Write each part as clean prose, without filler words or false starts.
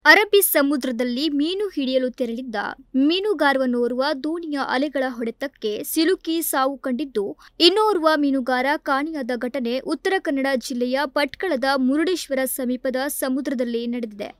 ಅರಬ್ಬಿ ಸಮುದ್ರದಲ್ಲಿ ಮೀನು ಹಿಡಿಯಲು ತೆರಳಿದ್ದ ಮೀನುಗಾರನೋರ್ವ ದೋಣಿಯ ಅಲೆಗಳ ಹೊಡೆತಕ್ಕೆ ಸಿಲುಕಿ ಸಾವು ಕಂಡಿದ್ದು, ಇನ್ನೋರ್ವ ಮೀನುಗಾರ ಕಾಣೆಯಾದ ಘಟನೆ ಉತ್ತರ ಕನ್ನಡ ಜಿಲ್ಲೆಯ ಭಟ್ಕಳದ ಮುರುಡೇಶ್ವರ ಸಮೀಪದ ಸಮುದ್ರದಲ್ಲಿ ನಡೆದಿದೆ.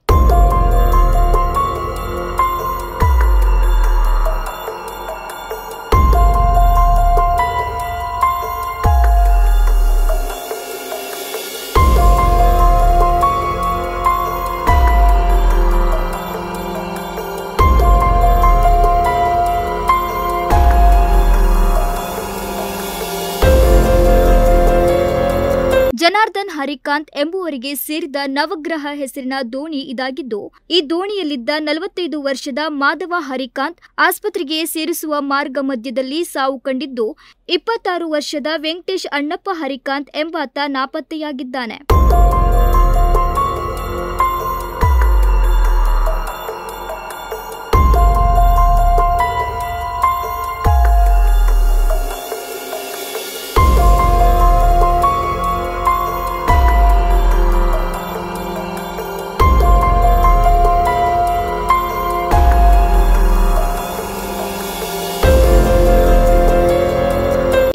ಜನಾರ್ದನ್ ಹರಿಕಾಂತ್ ಎಂಬುವರಿಗೆ ಸೇರಿದ ನವಗ್ರಹ ಹೆಸರಿನ ದೋಣಿ ಇದಾಗಿದ್ದು, ಈ ದೋಣಿಯಲ್ಲಿದ್ದ 45 ವರ್ಷದ ಮಾಧವ ಹರಿಕಾಂತ್ ಆಸ್ಪತ್ರೆಗೆ ಸೇರಿಸುವ ಮಾರ್ಗ ಮಧ್ಯದಲ್ಲಿ ಸಾವು ಕಂಡಿದ್ದು, 26 ವರ್ಷದ ವೆಂಕಟೇಶ್ ಅಣ್ಣಪ್ಪ ಹರಿಕಾಂತ್ ಎಂಬಾತ ನಾಪತ್ತೆಯಾಗಿದ್ದಾನೆ.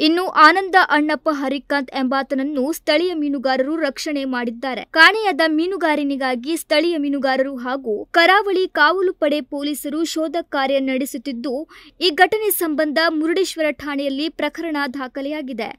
ಇನ್ನು ಆನಂದ ಅಣ್ಣಪ್ಪ ಹರಿಕಾಂತ್ ಎಂಬಾತನನ್ನು ಸ್ಥಳೀಯ ಮೀನುಗಾರರು ರಕ್ಷಣೆ ಮಾಡಿದ್ದಾರೆ. ಕಾಣೆಯಾದ ಮೀನುಗಾರನಿಗಾಗಿ ಸ್ಥಳೀಯ ಮೀನುಗಾರರು ಹಾಗೂ ಕರಾವಳಿ ಕಾವಲು ಪಡೆ ಪೊಲೀಸರು ಶೋಧ ಕಾರ್ಯ ನಡೆಸುತ್ತಿದ್ದು, ಈ ಘಟನೆ ಸಂಬಂಧ ಮುರುಡೇಶ್ವರ ಠಾಣೆಯಲ್ಲಿ ಪ್ರಕರಣ ದಾಖಲೆಯಾಗಿದೆ.